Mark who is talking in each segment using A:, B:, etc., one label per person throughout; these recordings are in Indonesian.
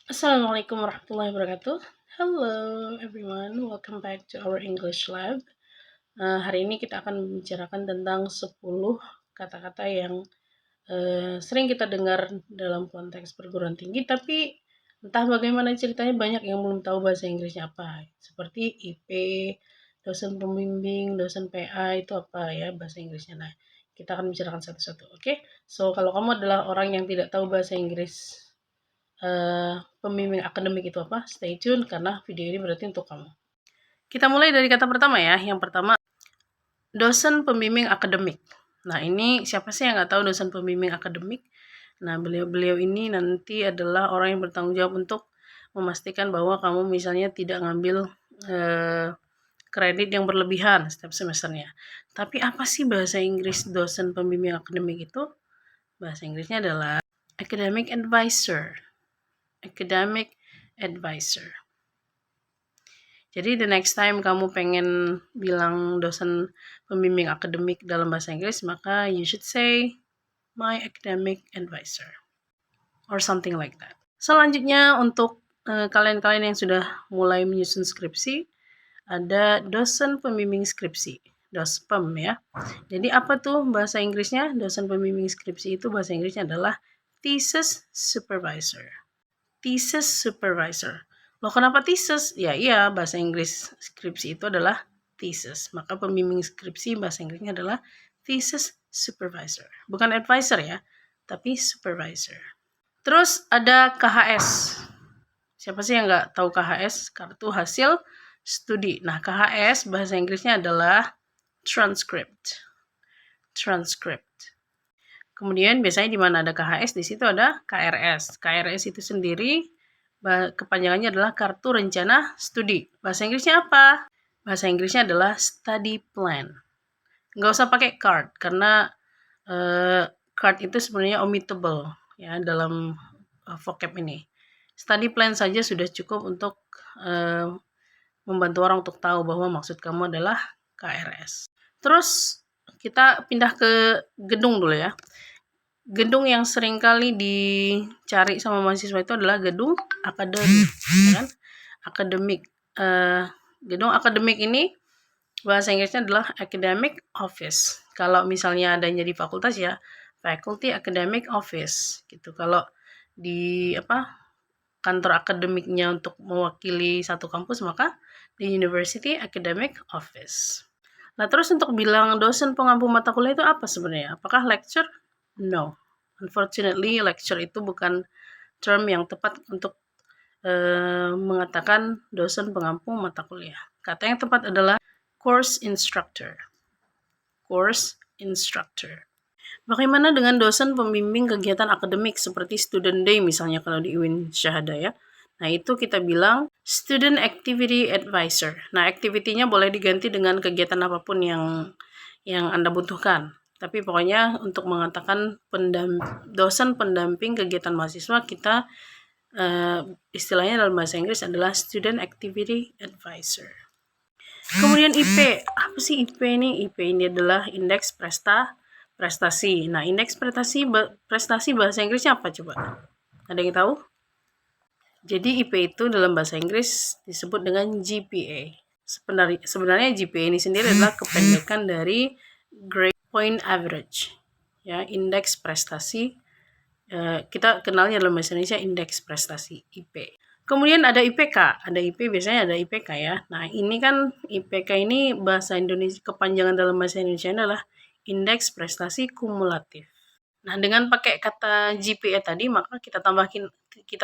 A: Assalamualaikum warahmatullahi wabarakatuh. Hello everyone, welcome back to our English Lab. Hari ini kita akan membicarakan tentang 10 kata-kata yang sering kita dengar dalam konteks perguruan tinggi, tapi entah bagaimana ceritanya banyak yang belum tahu bahasa Inggrisnya apa. Seperti IP, dosen pembimbing, dosen PA itu apa ya bahasa Inggrisnya. Nah, kita akan bicarakan satu-satu, oke? So, kalau kamu adalah orang yang tidak tahu bahasa Inggris pembimbing akademik itu apa, stay tune karena video ini berarti untuk kamu. Kita mulai dari kata pertama ya. Yang pertama, dosen pembimbing akademik. Nah, ini siapa sih yang nggak tahu dosen pembimbing akademik? Nah, beliau ini nanti adalah orang yang bertanggung jawab untuk memastikan bahwa kamu misalnya tidak ngambil kredit yang berlebihan setiap semesternya. Tapi apa sih bahasa Inggris dosen pembimbing akademik itu? Bahasa Inggrisnya adalah academic advisor. Academic advisor. Jadi the next time kamu pengen bilang dosen pembimbing akademik dalam bahasa Inggris, maka you should say my academic advisor or something like that. Selanjutnya untuk kalian-kalian yang sudah mulai menyusun skripsi, ada dosen pembimbing skripsi, dospem ya. Jadi apa tuh bahasa Inggrisnya? Dosen pembimbing skripsi itu bahasa Inggrisnya adalah thesis supervisor. Thesis supervisor. Loh kenapa thesis? Ya iya, bahasa Inggris skripsi itu adalah thesis. Maka pembimbing skripsi bahasa Inggrisnya adalah thesis supervisor. Bukan advisor ya, tapi supervisor. Terus ada KHS. Siapa sih yang nggak tahu KHS? Kartu hasil studi. Nah, KHS bahasa Inggrisnya adalah transcript. Transcript. Kemudian biasanya di mana ada KHS, di situ ada KRS. KRS itu sendiri kepanjangannya adalah kartu rencana studi. Bahasa Inggrisnya apa? Bahasa Inggrisnya adalah study plan. Nggak usah pakai card, karena card itu sebenarnya omittable ya dalam vocab ini. Study plan saja sudah cukup untuk membantu orang untuk tahu bahwa maksud kamu adalah KRS. Terus kita pindah ke gedung dulu ya. Gedung yang seringkali dicari sama mahasiswa itu adalah gedung akademik, kan? Akademik. Gedung akademik ini bahasa Inggrisnya adalah academic office. Kalau misalnya adanya di fakultas ya faculty academic office gitu. Kalau di kantor akademiknya untuk mewakili satu kampus maka di university academic office. Nah, terus untuk bilang dosen pengampu mata kuliah itu apa sebenarnya? Apakah lecture? No. Unfortunately, lecture itu bukan term yang tepat untuk mengatakan dosen pengampu mata kuliah. Kata yang tepat adalah course instructor. Course instructor. Bagaimana dengan dosen pembimbing kegiatan akademik seperti student day misalnya kalau di UIN Syahada ya? Nah, itu kita bilang student activity advisor. Nah, activity-nya boleh diganti dengan kegiatan apapun yang Anda butuhkan. Tapi pokoknya untuk mengatakan dosen pendamping kegiatan mahasiswa, kita istilahnya dalam bahasa Inggris adalah student activity advisor. Kemudian IP. Apa sih IP ini? IP ini adalah indeks prestasi. Nah, indeks prestasi bahasa Inggrisnya apa coba? Ada yang tahu? Jadi IP itu dalam bahasa Inggris disebut dengan GPA. Sebenarnya GPA ini sendiri adalah kependekan dari Grade Point Average. Ya, indeks prestasi. Kita kenalnya dalam bahasa Indonesia indeks prestasi IP. Kemudian ada IPK. Ada IP, biasanya ada IPK ya. Nah, ini kan IPK ini bahasa Indonesia, kepanjangan dalam bahasa Indonesia adalah indeks prestasi kumulatif. Nah, dengan pakai kata GPA tadi, maka kita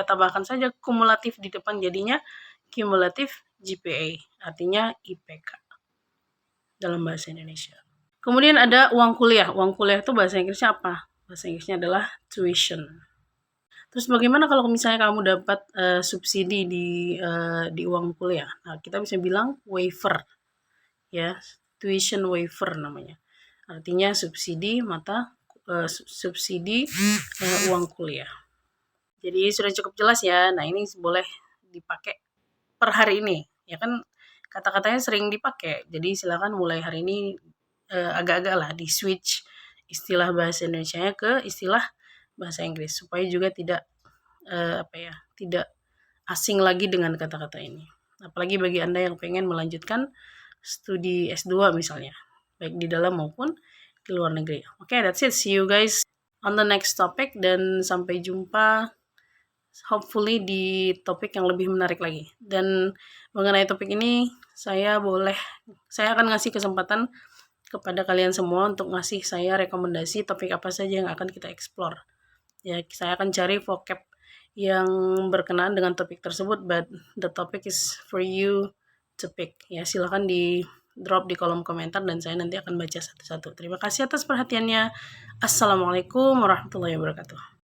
A: tambahkan saja kumulatif di depan, jadinya cumulative GPA, artinya IPK dalam bahasa Indonesia. Kemudian ada uang kuliah. Uang kuliah itu bahasa Inggrisnya apa? Bahasa Inggrisnya adalah tuition. Terus bagaimana kalau misalnya kamu dapat subsidi di uang kuliah? Nah, kita bisa bilang waiver, ya, tuition waiver namanya. Artinya subsidi uang kuliah. Jadi sudah cukup jelas ya. Nah, ini boleh dipakai per hari ini. Ya kan kata-katanya sering dipakai. Jadi silakan mulai hari ini agak-agak lah di switch istilah bahasa Indonesianya ke istilah bahasa Inggris supaya juga tidak asing lagi dengan kata-kata ini. Apalagi bagi Anda yang pengen melanjutkan studi S2 misalnya, baik di dalam maupun di luar negeri. Oke, that's it. See you guys on the next topic dan sampai jumpa hopefully di topik yang lebih menarik lagi. Dan mengenai topik ini saya akan ngasih kesempatan kepada kalian semua untuk ngasih saya rekomendasi topik apa saja yang akan kita explore. Ya, saya akan cari vocab yang berkenaan dengan topik tersebut, but the topic is for you to pick. Ya, silahkan di drop di kolom komentar dan saya nanti akan baca satu-satu. Terima kasih atas perhatiannya. Assalamualaikum warahmatullahi wabarakatuh.